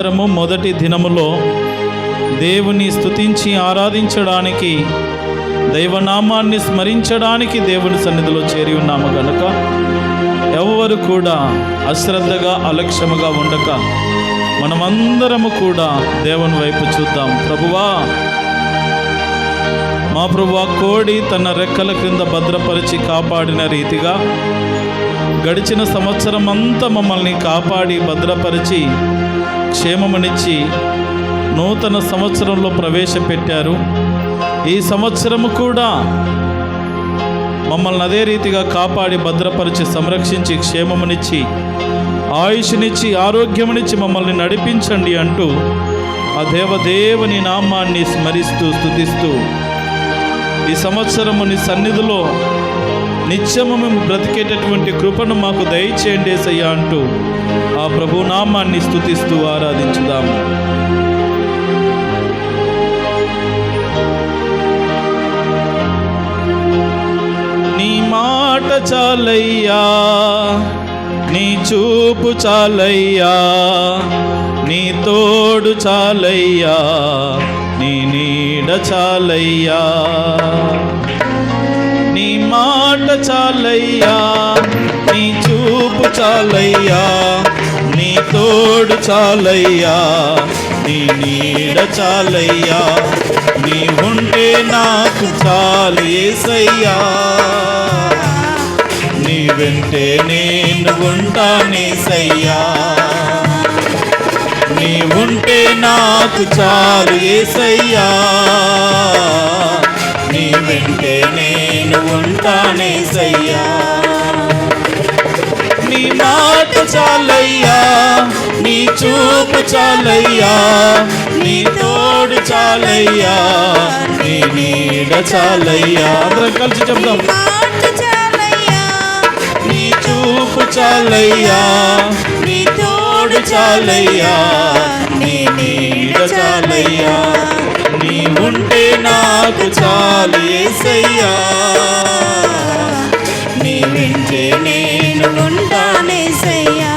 మొదటి దినములో దేవుని స్తుతించి ఆరాధించడానికి, దైవనామాన్ని స్మరించడానికి దేవుని సన్నిధిలో చేరి ఉన్నాము గనుక ఎవరు కూడా అశ్రద్ధగా అలక్ష్యముగా ఉండక మనమందరము కూడా దేవుని వైపు చూద్దాం. ప్రభువా, మా ప్రభువా, కోడి తన రెక్కల క్రింద భద్రపరిచి కాపాడిన రీతిగా గడిచిన సంవత్సరం అంతా మమ్మల్ని కాపాడి భద్రపరిచి క్షేమమునిచ్చి నూతన సంవత్సరంలో ప్రవేశపెట్టారు. ఈ సంవత్సరము కూడా మమ్మల్ని అదే రీతిగా కాపాడి భద్రపరిచి సంరక్షించి క్షేమమునిచ్చి ఆయుష్నిచ్చి ఆరోగ్యమునిచ్చి మమ్మల్ని నడిపించండి అంటూ ఆ దేవదేవుని నామాన్ని స్మరిస్తూ స్తుతిస్తూ ఈ సంవత్సరము నీ సన్నిధిలో నిత్యము మేము బ్రతికేటటువంటి కృపను మాకు దయచేయండి యేసయ్యా అంటూ ఆ ప్రభు నామాన్ని స్తుతిస్తూ ఆరాధించుదాము. నీ మాట చాలయ్యా, నీ చూపు చాలయ్యా, నీ తోడు చాలయ్యా, నీ నీడ చాలయ్యా. నీ మాట చాలయ్యా, నీ చూపు చాలయ్యా, నీ తోడు చాలయ్యా, నీ నీడ చాలయ్యా. నీ ఉంటే నాకు చాలు యేసయ్యా, నీ వెంటే నేను ఉంటానేసయ్యా. నీ ఉంటే నాకు చాలు యేసయ్యా, నీ వెంటే నేను ఉంటానేసయ్యా. నీ మాట చాలయ్యా, నీ చూపు చాలయ్యా, నీ తోడు చాలయ్యా, నీ నీడ చాలయ్యా. అందరం కలిసి చెప్దాం. నీ చూపు చాలయ్యా, నీ తోడు చాలయ్యా, నీ నీడ చాలయ్యా. నీ ఉంటే నాకు చాలు యేసయ్యా, నీ వెంటే నేను ఉంటానేసయ్యా.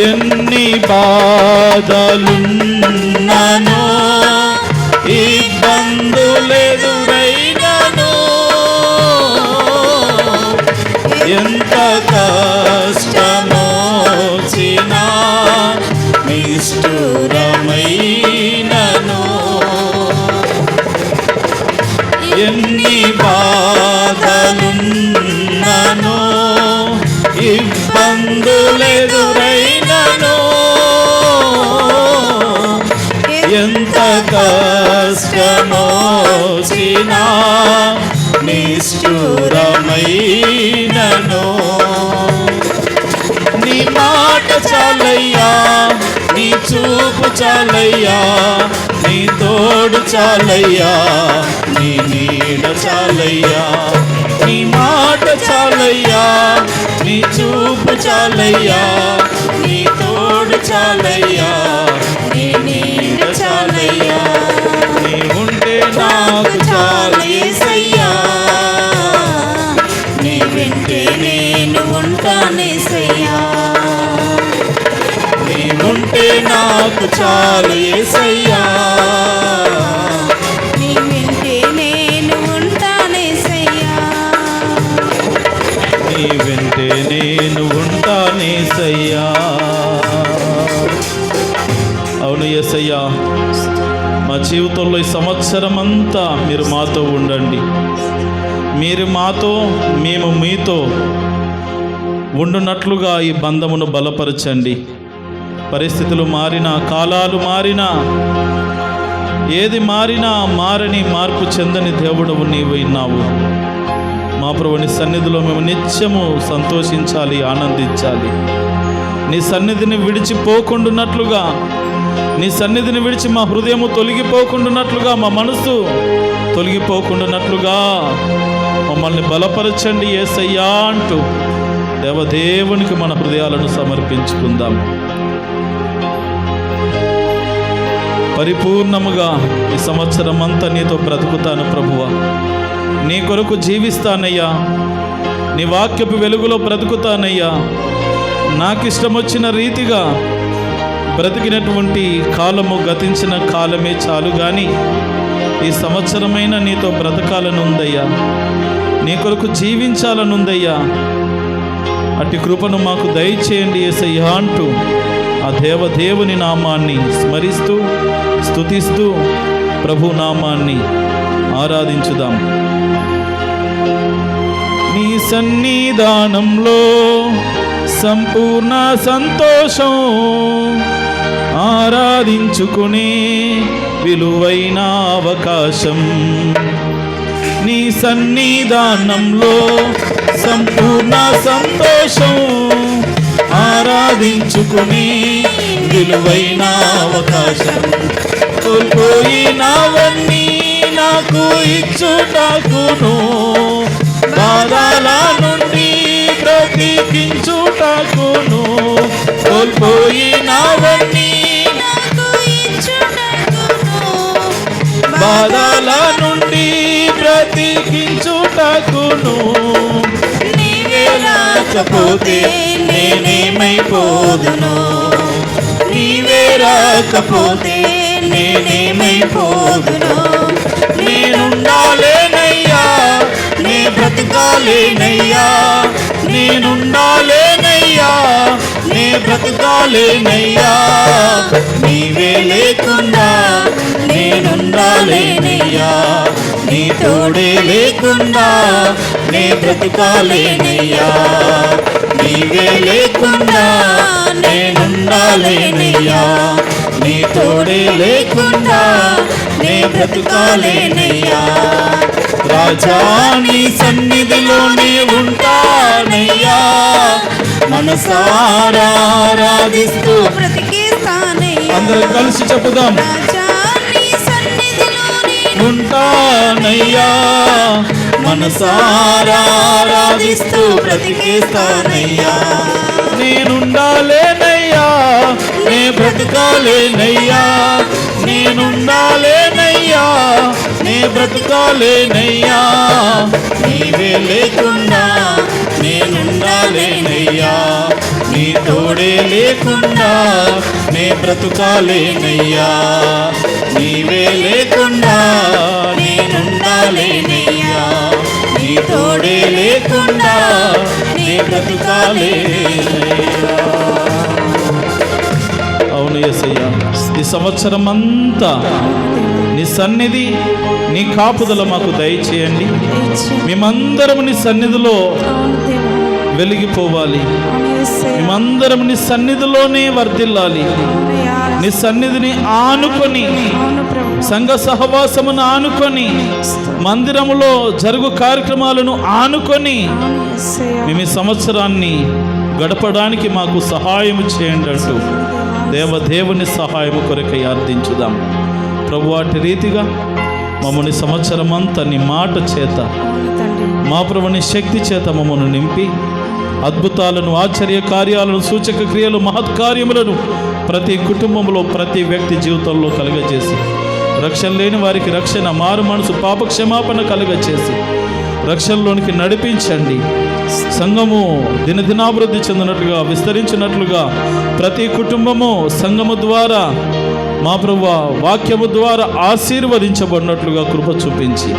ఎన్ని బాధలున్ననో, ఇబ్బందులెదురైనను, ఎంత కష్టమొచ్చినా నిష్ఠురమైనను, ఎన్ని బాధలున్ననో, ఇబ్బందులెదురైనను, ఎంత కష్టమొచ్చినా నిష్ఠురమైనను. నీ మాట చాలయ్యా, నీ చూపు చాలయ్యా, నీ తోడు చాలయ్యా, నీ నీడ చాలయ్యా. నీ మాట చాలయ్యా, నీ చూపు చాలయ్యా, నీ తోడు చాలయ్యా, నీ నీడ చాలయ్యా. నీ ఉంటే నాకు చాలు యేసయ్యా, నీ వెంటే నేను ఉంటానేసయ్యా. నీ ఉంటే నాకు చాలు యేసయ్యా, నీ వెంటే నేను ఉంటానేసయ్యా. నీ వెంటే నేను ఉంటానేసయ్యా. అవును యేసయ్యా, మా జీవితంలో ఈ సంవత్సరం అంతా మీరు మాతో ఉండండి. మీరు మాతో, మేము మీతో ఉండునట్లుగా ఈ బంధమును బలపరచండి. పరిస్థితులు మారినా, కాలాలు మారినా, ఏది మారినా మారని మార్పు చెందని దేవుడవు నీవు ఉన్నావు. మా ప్రభుని సన్నిధిలో మేము నిత్యము సంతోషించాలి, ఆనందించాలి. నీ సన్నిధిని విడిచిపోకుండానట్లుగా, నీ సన్నిధిని విడిచి మా హృదయము తొలగిపోకుండానట్లుగా, మా మనసు తొలగిపోకుండానట్లుగా మమ్మల్ని బలపరచండి యేసయ్యా అంటూ దేవదేవునికి మన హృదయాలను సమర్పించుకుందాం. పరిపూర్ణముగా ఈ సంవత్సరం అంతా నీతో బ్రతుకుతాను ప్రభువా, నీ కొరకు జీవిస్తానయ్యా, నీ వాక్యపు వెలుగులో బ్రతుకుతానయ్యా. నాకు ఇష్టం వచ్చిన రీతిగా బ్రతికినటువంటి కాలము గతించిన కాలమే చాలు కానీ ఈ సంవత్సరమైన నీతో బ్రతకాలనుందయ్యా, నీ కొరకు జీవించాలనుందయ్యా. అట్టి కృపను మాకు దయచేయండి యేసయ్యా అంటూ ఆ దేవదేవుని నామాన్ని స్మరిస్తూ స్తుతిస్తూ ప్రభు నామాన్ని ఆరాధించుదాం. నీ సన్నిధానంలో సంపూర్ణ సంతోషం, ఆరాధించుకునే విలువైన అవకాశం. నీ సన్నిధానంలో సంపూర్ణ సంతోషం, ఆరాధించుకునే విలువైన అవకాశం. కోల్పోయినవన్నీ నాకు ఇచ్చుటకును, బాధల నుండి బ్రతికించుటకును. కోల్పోయినవన్నీ నాకు ఇచ్చుటకును, బాధల నుండి బ్రతికించుటకును. నీవే రాకపోతే నేనేమైపోదును, నీవే రాకపోతే నేనేమైపోదును. నేనుండాలేనయ్యా, నే బ్రతకాలేనయ్యా, నేనుండాలేనయ్యా, నే బ్రతకాలేనయ్యా. నీవే లేకుండా నేనుండాలేనయ్యా, నీ తోడే లేకుండా నే బ్రతకాలేనయ్యా. నీవే లేకుండా నేనుండాలేనయ్యా, నీ తోడే లేకుండా నే బ్రతకాలేనయ్యా. రాజా నీ సన్నిధిలోనే ఉంటానయ్యా, మనసారా ఆరాధిస్తూ బ్రతికిస్తానయ్యా. అందరూ కలిసి చెప్పుదాం. రాజా నీ సన్నిధిలోనే ఉంటానయ్యా, మనసారా ఆరాధిస్తూ బ్రతికిస్తానయ్యా. నేనుండాలేనయ్యా, నే బ్రతకాలేనయ్యా, నేనుండాలేనయ్యా, నే బ్రతకాలేనయ్యా. నీవే లేకుండా నేనుండాలేనయ్యా, నీ తోడే లేకుండా నే బ్రతకాలేనయ్యా. నీవే లేకుండా నేనుండాలేనయ్యా, నీ తోడే లేకుండా నే బ్రతకాలేనయ్యా. అవును యేసయ్యా, ఈ సంవత్సరం అంతా నీ సన్నిధి నీ కాపుదల మాకు దయచేయండి. మేమందరం నీ సన్నిధిలో వెలిగిపోవాలి, మేమందరం నీ సన్నిధిలోనే వర్ధిల్లాలి. నీ సన్నిధిని ఆనుకొని, సంఘ సహవాసమును ఆనుకొని, మందిరములో జరుగు కార్యక్రమాలను ఆనుకొని మేము ఈ సంవత్సరాన్ని గడపడానికి మాకు సహాయం చేయండి అంటూ దేవదేవుని సహాయము కొరకై అర్థించుదాం. ప్రభు అట్టి రీతిగా మమ్మల్ని సంవత్సరం అంతా నీ మాట చేత, మా ప్రభుని శక్తి చేత మమ్మల్ని నింపి అద్భుతాలను, ఆశ్చర్య కార్యాలను, సూచక క్రియలు, మహత్కార్యములను ప్రతి కుటుంబంలో, ప్రతి వ్యక్తి జీవితంలో కలుగజేసి, రక్షణ లేని వారికి రక్షణ, మారు మనసు, పాప క్షమాపణ కలుగజేసి రక్షణలోనికి నడిపించండి. సంఘము దినదినాభివృద్ధి చెందినట్లుగా, విస్తరించినట్లుగా ప్రతి కుటుంబము సంఘము ద్వారా, మా ప్రభువా వాక్యము ద్వారా ఆశీర్వదించబడినట్లుగా కృప చూపించి,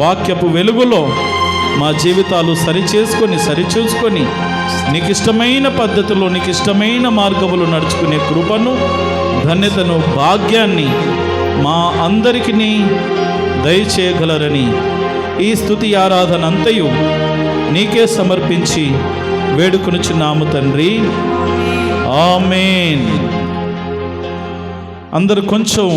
వాక్యపు వెలుగులో మా జీవితాలు సరిచూసుకొని నీకు ఇష్టమైన పద్ధతిలో, నీకు ఇష్టమైన మార్గములు నడుచుకునే కృపను, ధన్యతను, భాగ్యాన్ని మా అందరికీ దయచేయగలరని ఈ స్తుతి ఆరాధన అంతయు నీకే సమర్పించి వేడుకొనుచున్నాము తండ్రి. ఆమేన్. అందరూ కొంచెం